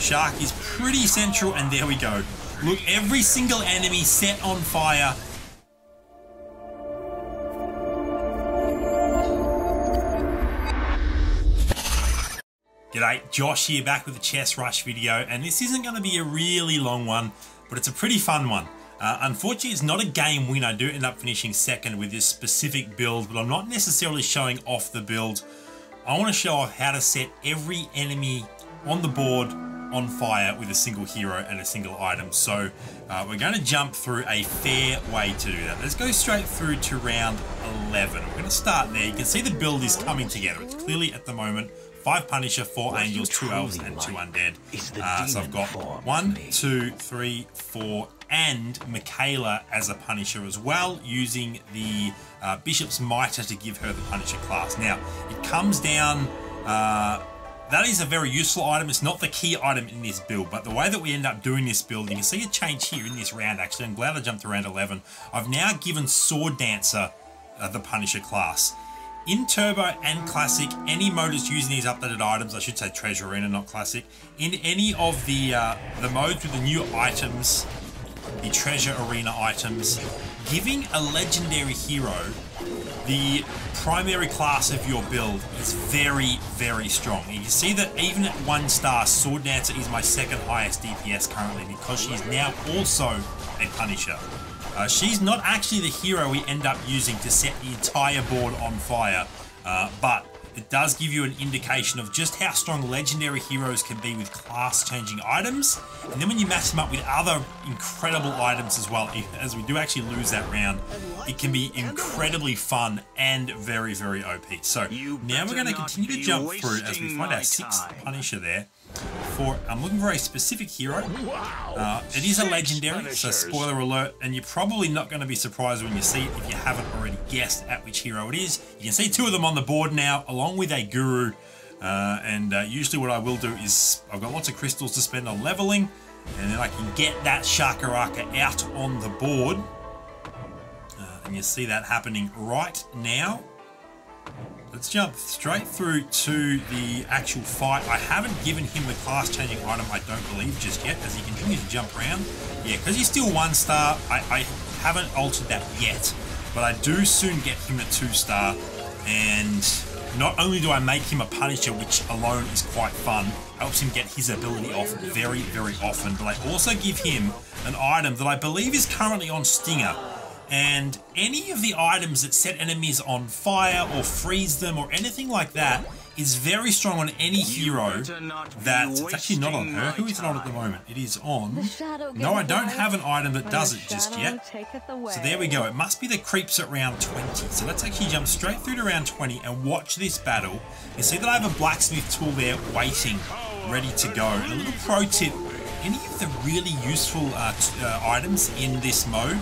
Shark is pretty central, and there we go. Look, every single enemy set on fire. G'day, Josh here, back with a chest rush video, and this isn't going to be a really long one, but it's a pretty fun one. Unfortunately, it's not a game win. I do end up finishing second with this specific build, but I'm not necessarily showing off the build. I want to show off how to set every enemy on the board on fire with a single hero and a single item. So we're going to jump through a fair way to do that. Let's go straight through to round 11. We're going to start there. You can see the build is coming together. It's clearly at the moment 5 Punisher, 4 Angels, 2 Elves, and 2 Undead. So I've got 1, 2, 3, 4, and Michaela as a Punisher as well, using the Bishop's Mitre to give her the Punisher class. Now, it comes down, that is a very useful item. It's not the key item in this build, but the way that we end up doing this build, you can see a change here in this round actually. I'm glad I jumped to round 11. I've now given Sword Dancer the Punisher class. In Turbo and Classic, any mode is using these updated items, I should say Treasure Arena, not Classic. In any of the modes with the new items, the Treasure Arena items, giving a legendary hero the primary class of your build is very, very strong. And you see that even at 1 star, Sword Dancer is my second highest DPS currently, because she's now also a Punisher. She's not actually the hero we end up using to set the entire board on fire, but it does give you an indication of just how strong legendary heroes can be with class-changing items. And then when you match them up with other incredible items as well, as we do actually lose that round, it can be incredibly fun and very, very OP. So now we're going to continue to jump through as we find our 6th Punisher there. I'm looking for a specific hero. It is a legendary, so spoiler alert, and you're probably not going to be surprised when you see it if you haven't already guessed at which hero it is. You can see 2 of them on the board now, along with a guru. Usually what I will do is, I've got lots of crystals to spend on leveling, and then I can get that Shakaraka out on the board. And you see that happening right now. Let's jump straight through to the actual fight. I haven't given him the class-changing item, I don't believe, just yet, as he continues to jump around. Yeah, because he's still 1 star, I haven't altered that yet, but I do soon get him at 2 star, and not only do I make him a Punisher, which alone is quite fun, helps him get his ability off very, very often, but I also give him an item that I believe is currently on Stinger. And any of the items that set enemies on fire or freeze them or anything like that is very strong on any hero that... It's actually not on her. Who is it on at the moment? It is on... No, I don't have an item that does it just yet. So there we go. It must be the creeps at round 20. So let's actually jump straight through to round 20 and watch this battle. You see that I have a blacksmith tool there waiting, ready to go. And a little pro tip, any of the really useful items in this mode,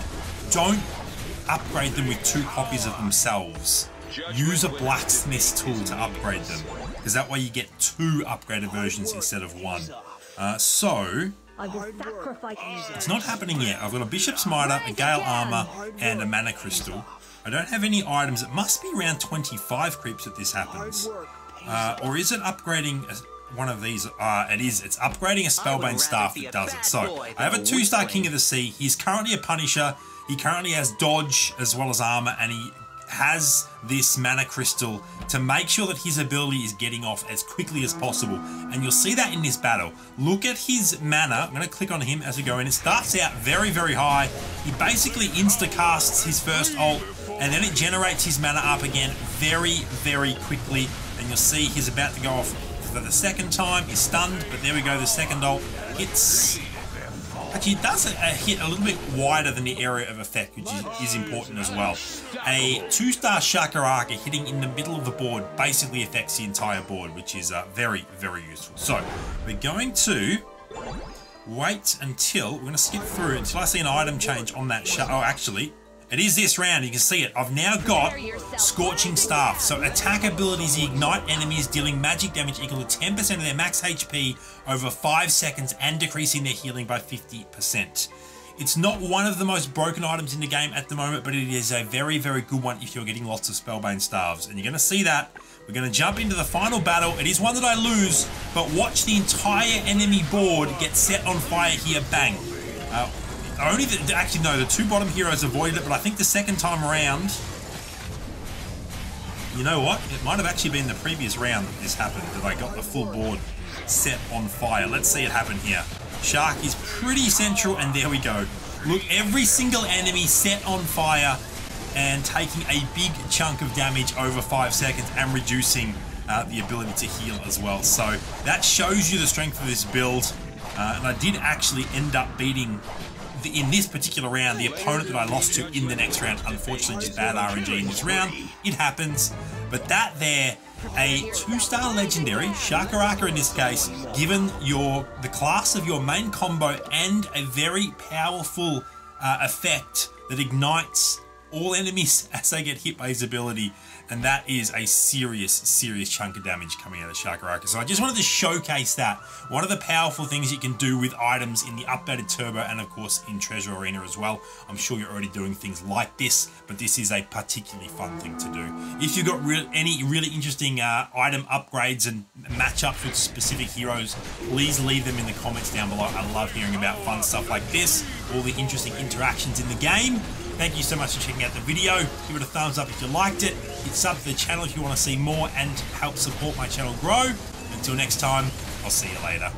don't upgrade them with 2 copies of themselves. Use a blacksmith's tool to upgrade them, because that way you get 2 upgraded versions instead of 1. So it's not happening yet. I've got a Bishop's Mitre, a Gale Armor, and a Mana Crystal. I don't have any items. It must be around 25 creeps that this happens. Or is it upgrading one of these? It is. It's upgrading a Spellbane Staff that does it. So I have a 2-star King of the Sea. He's currently a Punisher. He currently has dodge as well as armor, and he has this Mana Crystal to make sure that his ability is getting off as quickly as possible. And you'll see that in this battle. Look at his mana. I'm going to click on him as we go in. It starts out very, very high. He basically insta-casts his first ult, and then it generates his mana up again very, very quickly. And you'll see he's about to go off for the second time. He's stunned, but there we go. The second ult hits... Actually, it does hit a little bit wider than the area of effect, which is important as well. A 2-star Shakaraka hitting in the middle of the board basically affects the entire board, which is very, very useful. So, we're going to wait until, we're going to skip through until I see an item change on that Oh, actually, it is this round. You can see it. I've now got Scorching Staff. So attack abilities ignite enemies, dealing magic damage equal to 10% of their max HP over 5 seconds and decreasing their healing by 50%. It's not one of the most broken items in the game at the moment, but it is a very, very good one if you're getting lots of Spellbane Staves. And you're going to see that. We're going to jump into the final battle. It is one that I lose, but watch the entire enemy board get set on fire here. Bang. Actually, no, the two bottom heroes avoided it, but I think the second time around, you know what? It might have actually been the previous round that this happened, that I got the full board set on fire. Let's see it happen here. Shark is pretty central, and there we go. Look, every single enemy set on fire and taking a big chunk of damage over 5 seconds and reducing the ability to heal as well. So that shows you the strength of this build. And I did actually end up beating, in this particular round, the opponent that I lost to in the next round. Unfortunately, just bad RNG in this round. It happens. But that there, a 2-star legendary, Shakaraka in this case, given the class of your main combo and a very powerful effect that ignites all enemies as they get hit by his ability, and that is a serious chunk of damage coming out of Shakaraka. So I just wanted to showcase that. One of the powerful things you can do with items in the updated Turbo and of course in Treasure Arena as well. I'm sure you're already doing things like this, but this is a particularly fun thing to do. If you've got any really interesting item upgrades and matchups with specific heroes, please leave them in the comments down below. I love hearing about fun stuff like this, all the interesting interactions in the game. Thank you so much for checking out the video. Give it a thumbs up if you liked it. Hit sub to the channel if you want to see more and help support my channel grow. Until next time, I'll see you later.